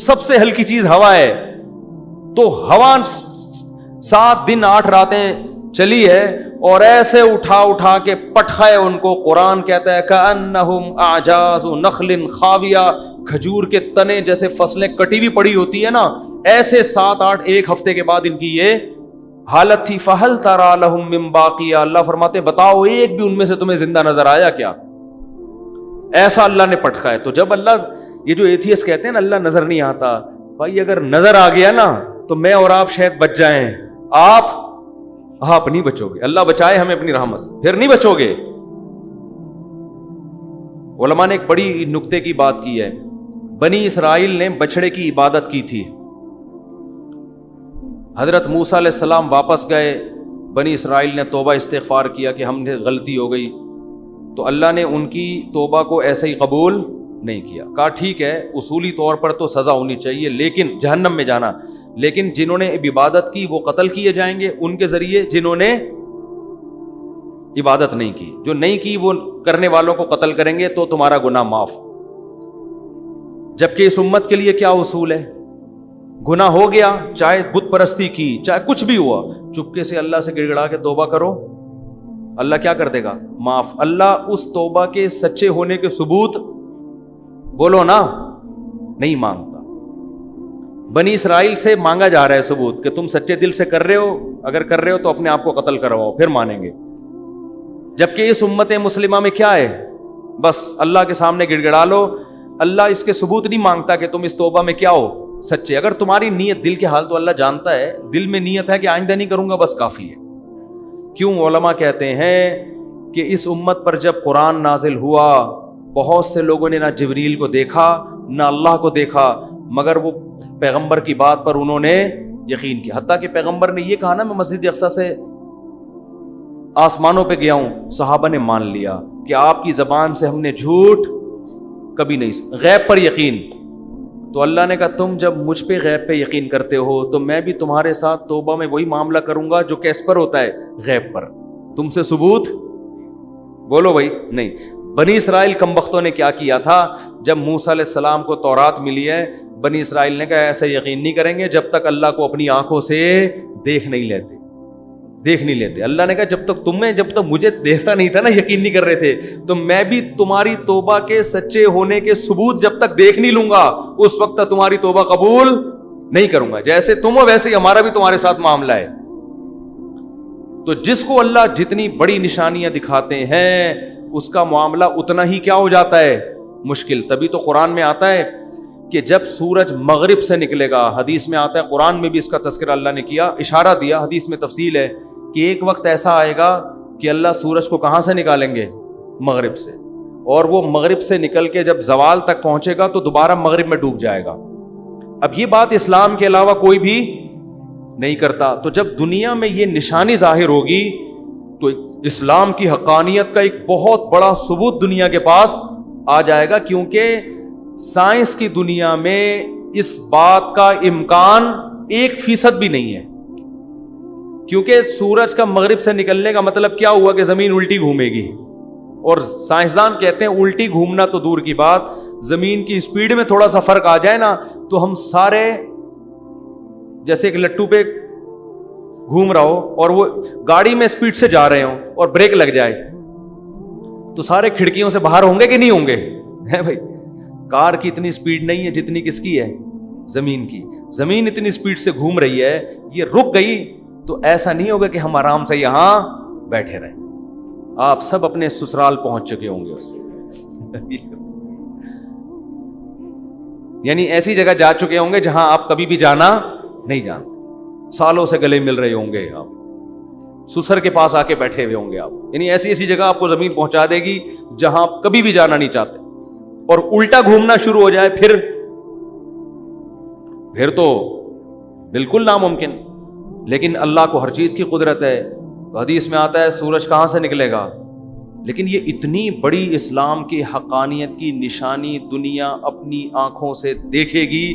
سب سے ہلکی چیز ہوا ہے. تو ہوا 7 دن 8 راتیں چلی ہے اور ایسے اٹھا کے پٹھا ہے ان کو. قرآن کہتا ہے کأنہم اعجاز نخل خاویہ, کھجور کے تنے جیسے فصلیں کٹی ہوئی پڑی ہوتی ہے نا, ایسے 7-8 ایک ہفتے کے بعد ان کی یہ حالت تھی. فہل تری لہم من باقیہ, اللہ فرماتے بتاؤ ایک بھی ان میں سے تمہیں زندہ نظر آیا کیا؟ ایسا اللہ نے پٹکا ہے. تو جب اللہ, یہ جو ایتھیسٹ کہتے ہیں نا اللہ نظر نہیں آتا, بھائی اگر نظر آ گیا نا تو میں اور آپ شاید بچ جائیں, آپ نہیں بچو گے. اللہ بچائے ہمیں اپنی رحمت سے, پھر نہیں بچو گے. علماء نے ایک بڑی نکتے کی بات کی ہے. بنی اسرائیل نے بچڑے کی عبادت کی تھی. حضرت موسیٰ علیہ السلام واپس گئے, بنی اسرائیل نے توبہ استغفار کیا کہ ہم نے غلطی ہو گئی, تو اللہ نے ان کی توبہ کو ایسے ہی قبول نہیں کیا. کہا ٹھیک ہے اصولی طور پر تو سزا ہونی چاہیے, لیکن جہنم میں جانا, لیکن جنہوں نے عبادت کی وہ قتل کیے جائیں گے ان کے ذریعے, جنہوں نے عبادت نہیں کی, جو نہیں کی وہ کرنے والوں کو قتل کریں گے تو تمہارا گناہ معاف. جبکہ اس امت کے لیے کیا اصول ہے؟ گناہ ہو گیا, چاہے بت پرستی کی, چاہے کچھ بھی ہوا, چپکے سے اللہ سے گڑ گڑا کے توبہ کرو, اللہ کیا کر دے گا؟ معاف. اللہ اس توبہ کے سچے ہونے کے ثبوت بولو نا نہیں مانگتا. بنی اسرائیل سے مانگا جا رہا ہے ثبوت کہ تم سچے دل سے کر رہے ہو, اگر کر رہے ہو تو اپنے آپ کو قتل کرواؤ پھر مانیں گے. جبکہ اس امت مسلمہ میں کیا ہے؟ بس اللہ کے سامنے گڑ گڑا لو, اللہ اس کے ثبوت نہیں مانگتا کہ تم اس توبہ میں کیا ہو سچے. اگر تمہاری نیت, دل کے حال تو اللہ جانتا ہے, دل میں نیت ہے کہ آئندہ نہیں کروں گا بس کافی ہے. کیوں علماء کہتے ہیں کہ اس امت پر جب قرآن نازل ہوا بہت سے لوگوں نے نہ جبریل کو دیکھا نہ اللہ کو دیکھا, مگر وہ پیغمبر کی بات پر انہوں نے یقین کیا. حتیٰ کہ پیغمبر نے یہ کہا نا میں مسجد اقصیٰ سے آسمانوں پہ گیا ہوں, صحابہ نے مان لیا کہ آپ کی زبان سے ہم نے جھوٹ کبھی نہیں. غیب پر یقین, تو اللہ نے کہا تم جب مجھ پہ غیب پہ یقین کرتے ہو تو میں بھی تمہارے ساتھ توبہ میں وہی معاملہ کروں گا جو کیس پر ہوتا ہے؟ غیب پر. تم سے ثبوت بولو بھائی نہیں. بنی اسرائیل کمبختوں نے کیا کیا تھا؟ جب موسیٰ علیہ السلام کو تورات ملی ہے, بنی اسرائیل نے کہا ایسا یقین نہیں کریں گے جب تک اللہ کو اپنی آنکھوں سے دیکھ نہیں لیتے. اللہ نے کہا جب تک مجھے دیکھا نہیں تھا نا, یقین نہیں کر رہے تھے, تو میں بھی تمہاری توبہ کے سچے ہونے کے ثبوت جب تک دیکھ نہیں لوں گا اس وقت تک تمہاری توبہ قبول نہیں کروں گا. جیسے تم ہو ویسے ہی ہمارا بھی تمہارے ساتھ معاملہ ہے. تو جس کو اللہ جتنی بڑی نشانیاں دکھاتے ہیں اس کا معاملہ اتنا ہی کیا ہو جاتا ہے؟ مشکل. تبھی تو قرآن میں آتا ہے کہ جب سورج مغرب سے نکلے گا, حدیث میں آتا ہے, قرآن میں بھی اس کا تذکرہ اللہ نے کیا, اشارہ دیا, حدیث میں تفصیل ہے کہ ایک وقت ایسا آئے گا کہ اللہ سورج کو کہاں سے نکالیں گے؟ مغرب سے. اور وہ مغرب سے نکل کے جب زوال تک پہنچے گا تو دوبارہ مغرب میں ڈوب جائے گا. اب یہ بات اسلام کے علاوہ کوئی بھی نہیں کرتا. تو جب دنیا میں یہ نشانی ظاہر ہوگی تو اسلام کی حقانیت کا ایک بہت بڑا ثبوت دنیا کے پاس آ جائے گا, کیونکہ سائنس کی دنیا میں اس بات کا امکان 1% بھی نہیں ہے. کیونکہ سورج کا مغرب سے نکلنے کا مطلب کیا ہوا کہ زمین الٹی گھومے گی, اور سائنسدان کہتے ہیں الٹی گھومنا تو دور کی بات, زمین کی سپیڈ میں تھوڑا سا فرق آ جائے نا تو ہم سارے جیسے ایک لٹو پہ گھوم رہا ہو اور وہ گاڑی میں سپیڈ سے جا رہے ہوں اور بریک لگ جائے تو سارے کھڑکیوں سے باہر ہوں گے کہ نہیں ہوں گے؟ ہے بھائی, کار کی اتنی سپیڈ نہیں ہے جتنی کس کی ہے؟ زمین کی. زمین اتنی سپیڈ سے گھوم رہی ہے, یہ رک گئی تو ایسا نہیں ہوگا کہ ہم آرام سے یہاں بیٹھے رہیں. آپ سب اپنے سسرال پہنچ چکے ہوں گے اس میں یعنی ایسی جگہ جا چکے ہوں گے جہاں آپ کبھی بھی جانا نہیں جانتے. سالوں سے گلے مل رہے ہوں گے, آپ سسر کے پاس آ کے بیٹھے ہوئے ہوں گے آپ. یعنی ایسی ایسی جگہ آپ کو زمین پہنچا دے گی جہاں آپ کبھی بھی جانا نہیں چاہتے, اور الٹا گھومنا شروع ہو جائے پھر تو بالکل ناممکن. لیکن اللہ کو ہر چیز کی قدرت ہے. حدیث میں آتا ہے سورج کہاں سے نکلے گا, لیکن یہ اتنی بڑی اسلام کی حقانیت کی نشانی دنیا اپنی آنکھوں سے دیکھے گی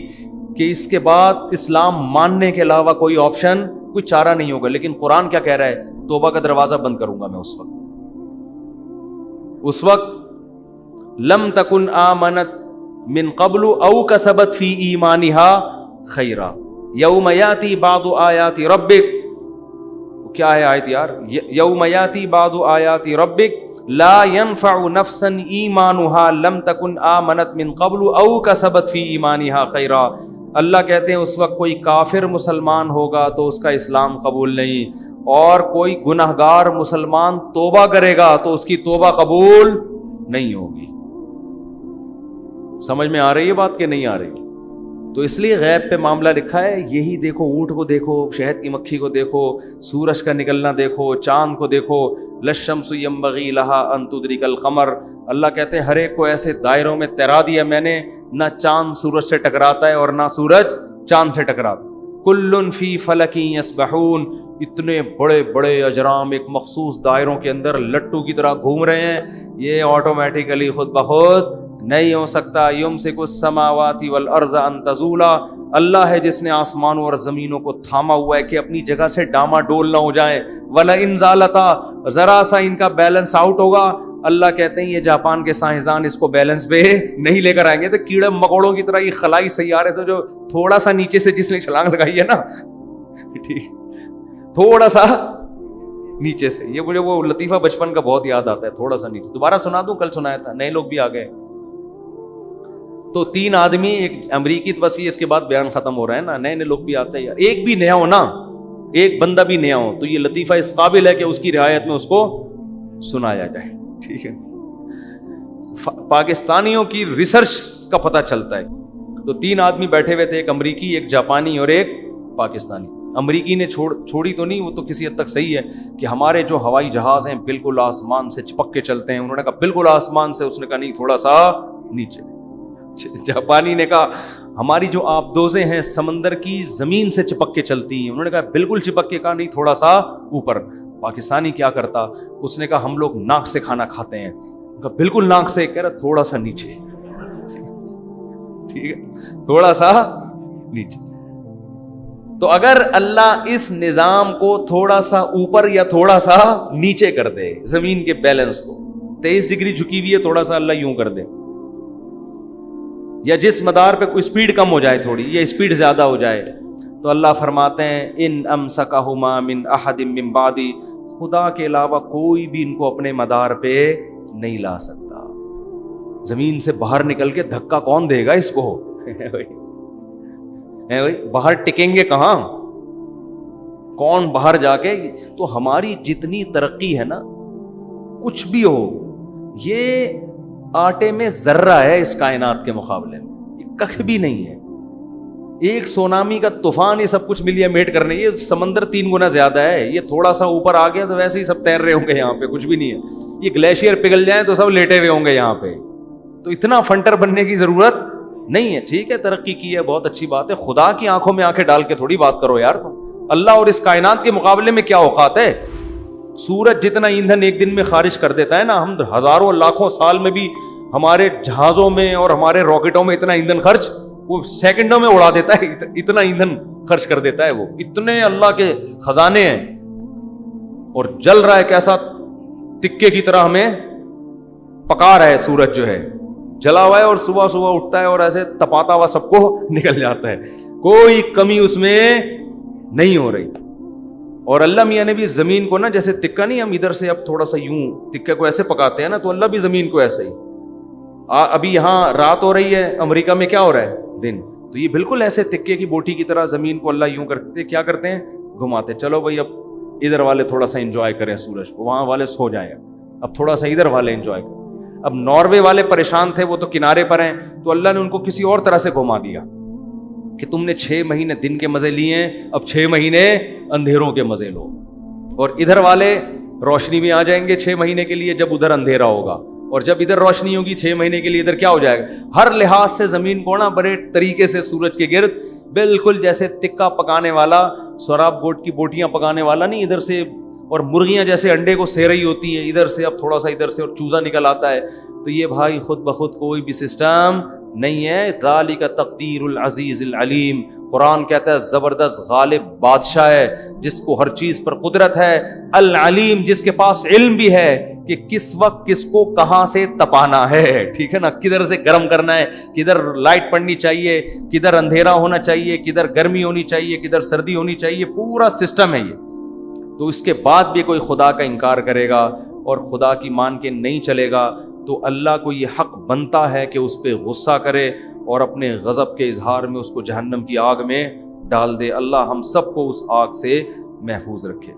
کہ اس کے بعد اسلام ماننے کے علاوہ کوئی آپشن, کوئی چارہ نہیں ہوگا. لیکن قرآن کیا کہہ رہا ہے؟ توبہ کا دروازہ بند کروں گا میں اس وقت لم تکن آمنت من قبل او کسبت فی ایمانہا خیرا یوم یاتی بعض آیات ربک، کیا ہے آیت یار، یوم یاتی بعض آیات ربک لا ينفع نفسا ایمانها لم تکن آمنت من قبل او کسبت فی ایمانہا خیرا۔ اللہ کہتے ہیں اس وقت کوئی کافر مسلمان ہوگا تو اس کا اسلام قبول نہیں، اور کوئی گناہگار مسلمان توبہ کرے گا تو اس کی توبہ قبول نہیں ہوگی۔ سمجھ میں آ رہی ہے بات کہ نہیں آ رہی؟ تو اس لیے غیب پہ معاملہ لکھا ہے، یہی دیکھو، اونٹ کو دیکھو، شہد کی مکھی کو دیکھو، سورج کا نکلنا دیکھو، چاند کو دیکھو، للشمس ينبغي لها ان تدرك القمر، اللہ کہتے ہیں ہر ایک کو ایسے دائروں میں تیرا دیا میں نے، نہ چاند سورج سے ٹکراتا ہے اور نہ سورج چاند سے ٹکراتا، کل فی فلک یسبحون، اتنے بڑے بڑے اجرام ایک مخصوص دائروں کے اندر لٹو کی طرح گھوم رہے ہیں، یہ آٹومیٹیکلی خود بخود نہیں ہو سکتا۔ یمسک السماوات والارض ان تزولا، اللہ ہے جس نے آسمانوں اور زمینوں کو تھاما ہوا ہے کہ اپنی جگہ سے ڈاما ڈول نہ ہو جائیں، وَلَئِن زَالَتَا، ذرا سا ان کا بیلنس آؤٹ ہوگا، اللہ کہتے ہیں یہ جاپان کے سائنسدان اس کو بیلنس پہ نہیں لے کر آئیں گے، تو کیڑے مکوڑوں کی طرح یہ خلائی سیارے تھے جو تھوڑا سا نیچے سے جس نے چھلانگ لگائی ہے نا، ٹھیک، تھوڑا سا نیچے سے، یہ مجھے وہ لطیفہ بچپن کا بہت یاد آتا ہے، تھوڑا سا نیچے، دوبارہ سنا دوں، کل سنایا تھا، نئے لوگ بھی آ گئے۔ تو 3 آدمی، ایک امریکی وسیع، اس کے بعد بیان ختم ہو رہا ہے نا، نئے نئے لوگ بھی آتے ہیں یار، ایک بھی نیا ہو نا، ایک بندہ بھی نیا ہو تو یہ لطیفہ اس قابل ہے کہ اس کی رعایت میں اس کو سنایا جائے، ٹھیک ہے۔ پاکستانیوں کی ریسرچ کا پتہ چلتا ہے۔ تو 3 آدمی بیٹھے ہوئے تھے، ایک امریکی، ایک جاپانی اور ایک پاکستانی۔ امریکی نے چھوڑی تو نہیں، وہ تو کسی حد تک صحیح ہے کہ ہمارے جو ہوائی جہاز ہیں بالکل آسمان سے چپک کے چلتے ہیں، انہوں نے کہا بالکل آسمان سے، اس نے کہا نہیں تھوڑا سا نیچے۔ جاپانی نے کہا ہماری جو آبدوزیں ہیں سمندر کی زمین سے چپک کے چلتی ہیں، انہوں نے کہا بالکل چپک کے، کہا نہیں تھوڑا سا اوپر۔ پاکستانی کیا کرتا، اس نے کہا ہم لوگ ناک سے کھانا کھاتے ہیں، کہا بالکل ناک سے، کہہ رہا تھوڑا سا نیچے، ٹھیک ہے، تھوڑا سا نیچے۔ تو اگر اللہ اس نظام کو تھوڑا سا اوپر یا تھوڑا سا نیچے کر دے، زمین کے بیلنس کو 23 ڈگری جھکی ہوئی ہے، تھوڑا سا اللہ یوں کر دے، یا جس مدار پہ کوئی سپیڈ کم ہو جائے تھوڑی، یا سپیڈ زیادہ ہو جائے، تو اللہ فرماتے ہیں ان امسکہما من احد من بعدی، خدا کے علاوہ کوئی بھی ان کو اپنے مدار پہ نہیں لا سکتا۔ زمین سے باہر نکل کے دھکا کون دے گا اس کو؟ باہر ٹکیں گے کہاں؟ کون باہر جا کے؟ تو ہماری جتنی ترقی ہے نا، کچھ بھی ہو، یہ آٹے میں ذرہ ہے اس کائنات کے مقابلے میں، یہ کخ بھی نہیں ہے۔ ایک سونامی کا طوفان یہ سب کچھ ملیا میٹ کرنے، یہ سمندر 3 گنا زیادہ ہے، یہ تھوڑا سا اوپر آ گیا تو ویسے ہی سب تیر رہے ہوں گے یہاں پہ، کچھ بھی نہیں ہے۔ یہ گلیشیئر پگھل جائیں تو سب لیٹے ہوئے ہوں گے یہاں پہ، تو اتنا فنٹر بننے کی ضرورت نہیں ہے۔ ٹھیک ہے ترقی کی ہے، بہت اچھی بات ہے، خدا کی آنکھوں میں آنکھیں ڈال کے تھوڑی بات کرو یار تم، اللہ اور اس کائنات کے مقابلے میں کیا اوقات ہے؟ سورج جتنا ایندھن ایک دن میں خارج کر دیتا ہے نا، ہم ہزاروں لاکھوں سال میں بھی ہمارے جہازوں میں اور ہمارے راکٹوں میں اتنا ایندھن خرچ، وہ سیکنڈوں میں اڑا دیتا ہے، اتنا ایندھن خرچ کر دیتا ہے وہ، اتنے اللہ کے خزانے ہیں، اور جل رہا ہے کیسا تکے کی طرح، ہمیں پکا رہا ہے سورج جو ہے، جلا ہوا ہے، اور صبح صبح اٹھتا ہے اور ایسے تپاتا ہوا سب کو نکل جاتا ہے، کوئی کمی اس میں نہیں ہو رہی۔ اور اللہ میاں نے بھی زمین کو نا، جیسے تکا نہیں ہم ادھر سے اب تھوڑا سا یوں تکے کو ایسے پکاتے ہیں نا، تو اللہ بھی زمین کو ایسے ہی، ابھی یہاں رات ہو رہی ہے، امریکہ میں کیا ہو رہا ہے؟ دن، تو یہ بالکل ایسے تکے کی بوٹی کی طرح زمین کو اللہ یوں کرتے، کیا کرتے ہیں؟ گھماتے، چلو بھائی اب ادھر والے تھوڑا سا انجوائے کریں سورج کو، وہاں والے سو جائیں، اب تھوڑا سا ادھر والے انجوائے کریں۔ اب ناروے والے پریشان تھے، وہ تو کنارے پر ہیں، تو اللہ نے ان کو کسی اور طرح سے گھما دیا کہ تم نے 6 مہینے دن کے مزے لیے ہیں، اب 6 مہینے اندھیروں کے مزے لو، اور ادھر والے روشنی میں آ جائیں گے 6 مہینے کے لیے جب ادھر اندھیرا ہوگا، اور جب ادھر روشنی ہوگی 6 مہینے کے لیے ادھر کیا ہو جائے گا۔ ہر لحاظ سے زمین کو نا بڑے طریقے سے سورج کے گرد بالکل جیسے تکا پکانے والا، سوراب گوٹ کی بوٹیاں پکانے والا نہیں، ادھر سے، اور مرغیاں جیسے انڈے کو سے رہی ہوتی ہیں ادھر سے، اب تھوڑا سا ادھر سے اور چوزا نکل آتا ہے، تو یہ بھائی خود بخود کوئی بھی سسٹم نہیں ہے۔ ذالک تقدیر العزیز العلیم، قرآن کہتا ہے زبردست غالب بادشاہ ہے جس کو ہر چیز پر قدرت ہے، العلیم جس کے پاس علم بھی ہے کہ کس وقت کس کو کہاں سے تپانا ہے، ٹھیک ہے نا، کدھر سے گرم کرنا ہے، کدھر لائٹ پڑنی چاہیے، کدھر اندھیرا ہونا چاہیے، کدھر گرمی ہونی چاہیے، کدھر سردی ہونی چاہیے، پورا سسٹم ہے یہ. تو اس کے بعد بھی کوئی خدا کا انکار کرے گا اور خدا کی مان کے نہیں چلے گا تو اللہ کو یہ حق بنتا ہے کہ اس پہ غصہ کرے اور اپنے غضب کے اظہار میں اس کو جہنم کی آگ میں ڈال دے. اللہ ہم سب کو اس آگ سے محفوظ رکھے.